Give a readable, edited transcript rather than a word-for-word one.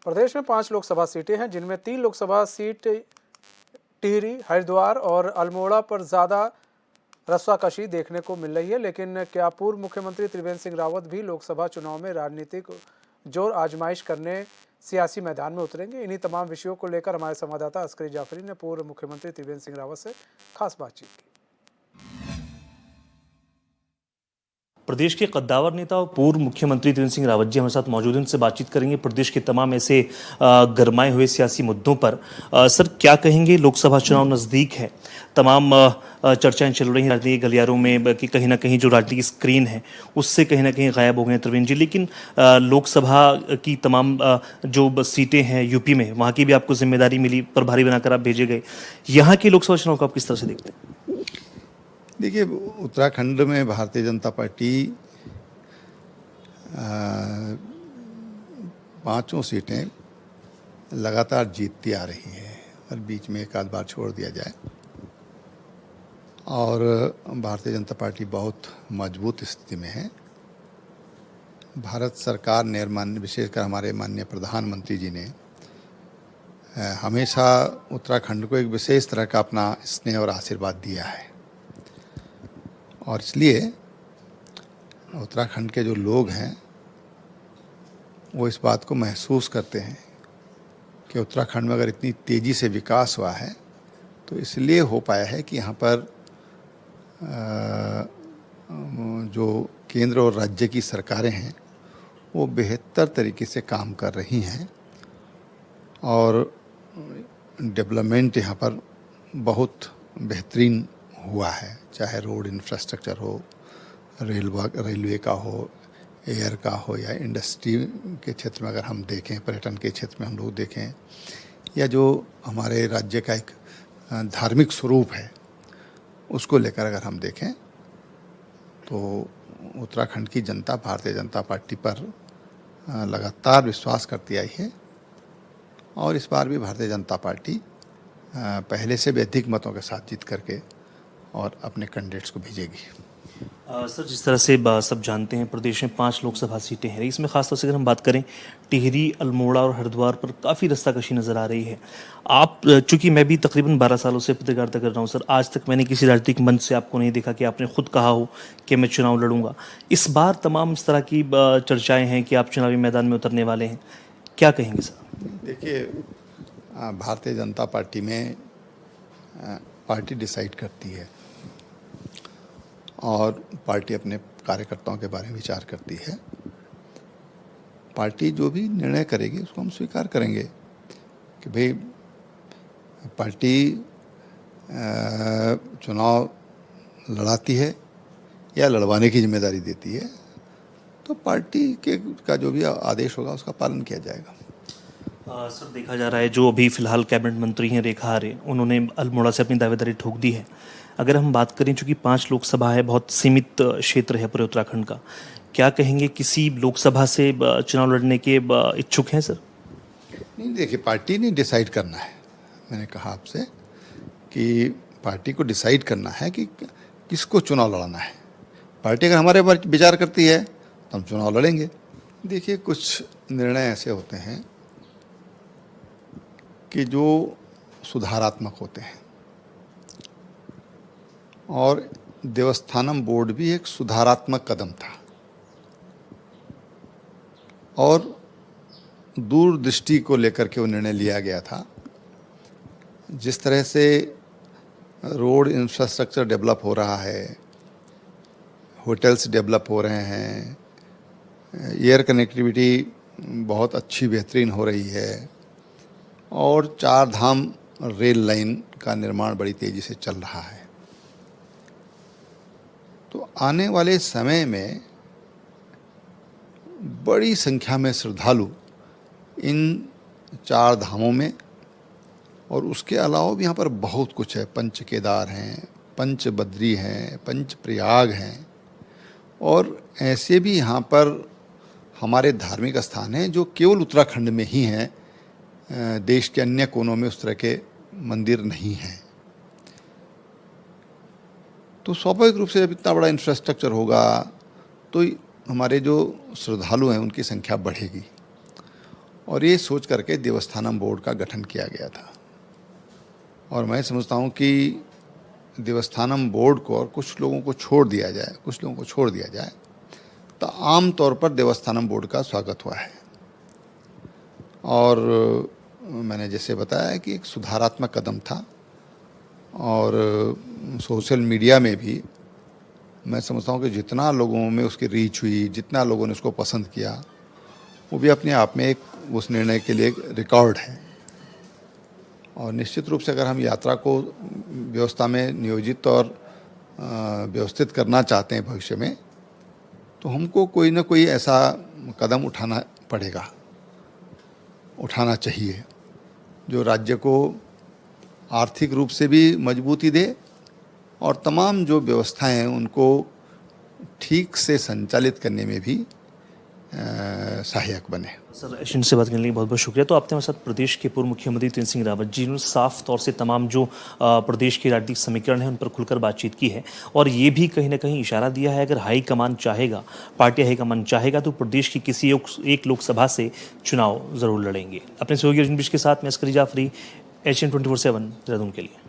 प्रदेश में 5 लोकसभा सीटें हैं, जिनमें 3 लोकसभा सीट टिहरी, हरिद्वार और अल्मोड़ा पर ज़्यादा रस्साकशी देखने को मिल रही है। लेकिन क्या पूर्व मुख्यमंत्री त्रिवेंद्र सिंह रावत भी लोकसभा चुनाव में राजनीतिक जोर आजमाइश करने सियासी मैदान में उतरेंगे? इन्हीं तमाम विषयों को लेकर हमारे संवाददाता अस्करी जाफरी ने पूर्व मुख्यमंत्री त्रिवेंद्र सिंह रावत से खास बातचीत की। प्रदेश के कद्दावर नेता और पूर्व मुख्यमंत्री त्रिवेंद्र सिंह रावत जी हमारे साथ मौजूद हैं, उनसे बातचीत करेंगे प्रदेश के तमाम ऐसे गरमाए हुए सियासी मुद्दों पर। सर, क्या कहेंगे? लोकसभा चुनाव नज़दीक है, तमाम चर्चाएं चल रही हैं राजनीतिक गलियारों में कि कहीं ना कहीं जो राजनीतिक स्क्रीन है उससे कहीं ना कहीं गायब हो गए त्रिवेंद्र जी। लेकिन लोकसभा की तमाम जो सीटें हैं यूपी में, वहाँ की भी आपको जिम्मेदारी मिली, प्रभारी बनाकर आप भेजे गए। यहाँ के लोकसभा चुनाव को आप किस तरह से देखते हैं? देखिए, उत्तराखंड में भारतीय जनता पार्टी 5 सीटें लगातार जीतती आ रही है और बीच में एक आध बार छोड़ दिया जाए, और भारतीय जनता पार्टी बहुत मजबूत स्थिति में है। भारत सरकार ने, विशेषकर हमारे माननीय प्रधानमंत्री जी ने हमेशा उत्तराखंड को एक विशेष तरह का अपना स्नेह और आशीर्वाद दिया है, और इसलिए उत्तराखंड के जो लोग हैं वो इस बात को महसूस करते हैं कि उत्तराखंड में अगर इतनी तेज़ी से विकास हुआ है तो इसलिए हो पाया है कि यहाँ पर जो केंद्र और राज्य की सरकारें हैं वो बेहतर तरीके से काम कर रही हैं, और डेवलपमेंट यहाँ पर बहुत बेहतरीन हुआ है, चाहे रोड इंफ्रास्ट्रक्चर हो, रेलवे का हो, एयर का हो, या इंडस्ट्री के क्षेत्र में अगर हम देखें, पर्यटन के क्षेत्र में हम लोग देखें, या जो हमारे राज्य का एक धार्मिक स्वरूप है उसको लेकर अगर हम देखें, तो उत्तराखंड की जनता भारतीय जनता पार्टी पर लगातार विश्वास करती आई है, और इस बार भी भारतीय जनता पार्टी पहले से भी अधिक मतों के साथ जीत करके और अपने कैंडिडेट्स को भेजेगी। सर, जिस तरह से सब जानते हैं प्रदेश में 5 लोकसभा सीटें हैं, इसमें खासतौर से अगर हम बात करें टिहरी, अल्मोड़ा और हरिद्वार पर काफ़ी रस्साकशी नज़र आ रही है। आप, चूंकि मैं भी तकरीबन 12 सालों से पत्रकारिता कर रहा हूं सर, आज तक मैंने किसी राजनीतिक मंच से आपको नहीं देखा कि आपने खुद कहा हो कि मैं चुनाव लड़ूंगा। इस बार तमाम इस तरह की चर्चाएँ हैं कि आप चुनावी मैदान में उतरने वाले हैं, क्या कहेंगे सर? देखिए, भारतीय जनता पार्टी में पार्टी डिसाइड करती है और पार्टी अपने कार्यकर्ताओं के बारे में विचार करती है। पार्टी जो भी निर्णय करेगी उसको हम स्वीकार करेंगे कि भाई पार्टी चुनाव लड़ाती है या लड़वाने की जिम्मेदारी देती है, तो पार्टी का जो भी आदेश होगा उसका पालन किया जाएगा। सर, देखा जा रहा है जो अभी फिलहाल कैबिनेट मंत्री हैं रेखा आर्य, उन्होंने अल्मोड़ा से अपनी दावेदारी ठोक दी है। अगर हम बात करें, चूंकि 5 लोकसभा है, बहुत सीमित क्षेत्र है पूरे उत्तराखंड का, क्या कहेंगे किसी लोकसभा से चुनाव लड़ने के इच्छुक हैं सर? नहीं, देखिए, पार्टी ने डिसाइड करना है। मैंने कहा आपसे कि पार्टी को डिसाइड करना है कि किसको चुनाव लड़ना है। पार्टी अगर हमारे बारे विचार करती है तो हम चुनाव लड़ेंगे। देखिए, कुछ निर्णय ऐसे होते हैं कि जो सुधारात्मक होते हैं, और देवस्थानम बोर्ड भी एक सुधारात्मक कदम था, और दूरदृष्टि को लेकर के वो निर्णय लिया गया था। जिस तरह से रोड इंफ्रास्ट्रक्चर डेवलप हो रहा है, होटल्स डेवलप हो रहे हैं, एयर कनेक्टिविटी बहुत अच्छी बेहतरीन हो रही है, और 4 धाम रेल लाइन का निर्माण बड़ी तेज़ी से चल रहा है, तो आने वाले समय में बड़ी संख्या में श्रद्धालु इन 4 धामों में, और उसके अलावा भी यहाँ पर बहुत कुछ है, पंच केदार हैं, पंच बद्री हैं, पंच प्रयाग हैं, और ऐसे भी यहाँ पर हमारे धार्मिक स्थान हैं जो केवल उत्तराखंड में ही हैं, देश के अन्य कोनों में उस तरह के मंदिर नहीं हैं। तो स्वाभाविक रूप से जब इतना बड़ा इंफ्रास्ट्रक्चर होगा तो हमारे जो श्रद्धालु हैं उनकी संख्या बढ़ेगी, और ये सोच करके देवस्थानम बोर्ड का गठन किया गया था। और मैं समझता हूँ कि देवस्थानम बोर्ड को और कुछ लोगों को छोड़ दिया जाए तो आम तौर पर देवस्थानम बोर्ड का स्वागत हुआ है। और मैंने जैसे बताया कि एक सुधारात्मक कदम था, और सोशल मीडिया में भी मैं समझता हूँ कि जितना लोगों में उसकी रीच हुई, जितना लोगों ने उसको पसंद किया, वो भी अपने आप में एक उस निर्णय के लिए एक रिकॉर्ड है। और निश्चित रूप से अगर हम यात्रा को व्यवस्था में नियोजित और व्यवस्थित करना चाहते हैं भविष्य में, तो हमको कोई ना कोई ऐसा कदम उठाना चाहिए जो राज्य को आर्थिक रूप से भी मजबूती दे और तमाम जो व्यवस्थाएं हैं उनको ठीक से संचालित करने में भी सहायक बने। सर, एशियन से बात करने के लिए बहुत बहुत शुक्रिया। तो आपने हमारे साथ प्रदेश के पूर्व मुख्यमंत्री त्रिवेंद्र सिंह रावत जी ने साफ तौर से तमाम जो प्रदेश के राजनीतिक समीकरण है उन पर खुलकर बातचीत की है, और ये भी कहीं ना कहीं इशारा दिया है अगर हाईकमान चाहेगा, पार्टी हाईकमान चाहेगा तो प्रदेश की किसी एक लोकसभा से चुनाव जरूर लड़ेंगे। अपने सहयोगी रजनीश के साथ मैं अस्करी जाफरी, एशियन 24/7 देहरादून के लिए।